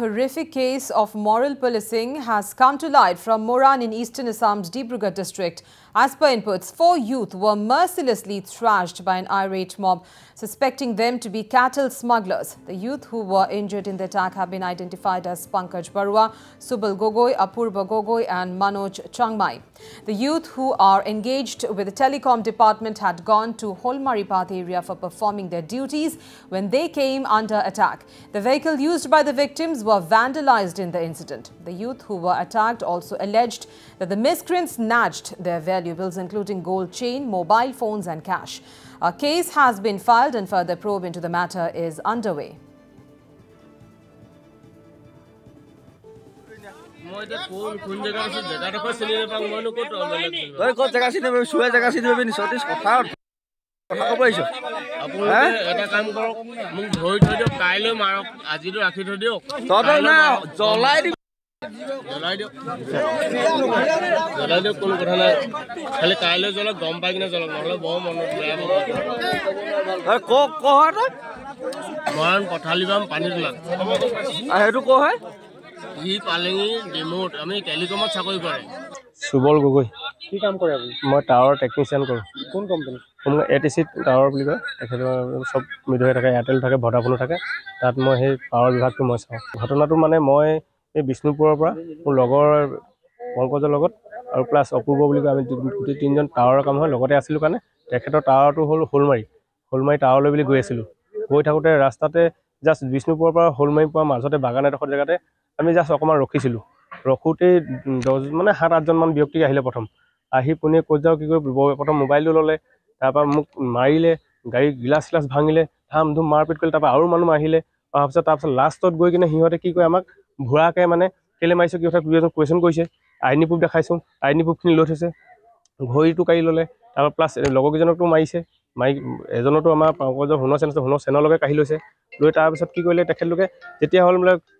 horrific case of moral policing has come to light from Moran in eastern Assam's Dibrugarh district. As per inputs, 4 youth were mercilessly thrashed by an irate mob, suspecting them to be cattle smugglers. The youth who were injured in the attack have been identified as Pankaj Barua, Subal Gogoi, Apurba Gogoi and Manoj Changmai. The youth who are engaged with the telecom department had gone to Holmaripath area for performing their duties when they came under attack. The vehicle used by the victims were vandalized in the incident. The youth who were attacked also alleged that the miscreants snatched their valuables including gold chain, mobile phones and cash. A case has been filed and further probe into the matter is underway. Subal Gogoi. কি কাম কৰে আপুনি? মই tower technician কৰো। কোন company? মই ATC tower বুলি কয়। সব মিডৱে থাকে, এয়াৰটেল থাকে, ভডাফোন থাকে। তাত মই সেই পাৱাৰ বিভাগটো মই চাওঁ। ঘটনাটো মানে মই এই বিষ্ণুপুৰৰ পৰা মোৰ লগৰ পংকজৰ লগত আৰু প্লাস অপূৰ্ব বুলি কয় আমি দুটি তিনজন টাৱাৰৰ কাম হয় লগতে আছিলো কাৰণে তেখেতৰ টাৱাৰটো হ'ল হোলমাৰি টাৱাৰলৈ বুলি গৈ আছিলো। গৈ থাকোতে ৰাস্তাতে জাস্ট বিষ্ণুপুৰৰ পৰা হোলমাৰি পোৱা মাজতে বাগান এডোখৰ জেগাতে আমি জাস্ট অকমান ৰখিছিলো। ৰখোতে 10 মানে 7-8 জন মান ব্যক্তি আহিলে প্ৰথম আহি পুনে কৈ যাও কি কৰি প্ৰথম মোবাইলটো ললে তাৰপা মোক মাৰিলে গাড়ী গ্লাছ ভাঙিলে ধাম ধুম মাৰপিট কৰিলে তাৰপা আৰু মানুহ আহিলে তাৰপিছত লাষ্টত গৈ কিনে সিহঁতে কি কয় আমাক ভুৰাকে মানে কেলে মাৰিছো কি কথা দুজন কোৱেশ্চন কৰিছে আইনি প্ৰুফ দেখাইছো আইনি প্ৰুফখিনি লৈ থৈছে ঘড়ীটো কাঢ়ি ললে তাৰপা প্লাছ লগৰকেইজনকটো মাৰিছে এজনতো আমাৰ পংকজৰ হুনৰ চেনলকে কাঢ়ি লৈছে লৈ তাৰপিছত কি কৰিলে তেখেতলোকে যেতিয়া হল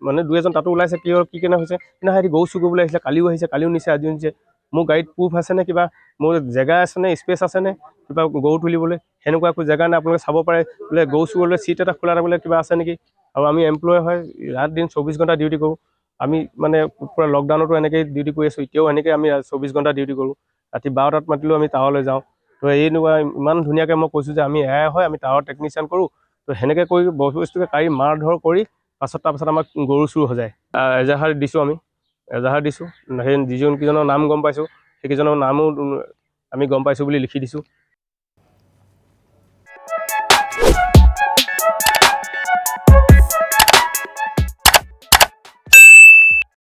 মানে দুই এজন তাতো ওলাইছে কি কেনে হৈছে না হেৰি গৌ চুকু বুলি আহিছে কালিও নিছে আজিও নিছে মোৰ গাড়ীত প্ৰুফ আছে নে কিবা মোৰ জেগা আছে নে স্পেচ আছে নে কিবা গৌ তুলিবলৈ হেনেকুৱা একো জেগা নাই আপোনালোকে চাব পাৰে বোলে গৌ চুকুলৈ সিট এটা খোলা বোলে কিবা আছে নেকি আৰু আমি এমপ্লয় হয় ৰাত দিন 24 ঘণ্টা ডিউটি কৰো আমি মানে পুৰা লকডাউনতো এনেকৈ ডিউটি কৰি আছো এতিয়াও এনেকৈ আমি 24 ঘণ্টা ডিউটি কৰো ৰাতি 12টাত মাতিলো আমি টাৱাৰলৈ যাওঁ তো এইনুৱা ইমান ধুনীয়াকৈ মই কৈছো যে আমি এয়া হয় আমি টাৱাৰ টেকনিশিয়ান কৰো তো হেনেকৈ কৰি বস্তুকে কাৰি মাৰ ধৰ কৰি তাৰপাছত আমাক গৰু চুৰ হৈ যায় এজাহাৰ দিছো আমি সেই যিজন কিজনৰ নাম গম পাইছো সেইজনৰ নামও আমি গম পাইছো বুলি লিখি দিছো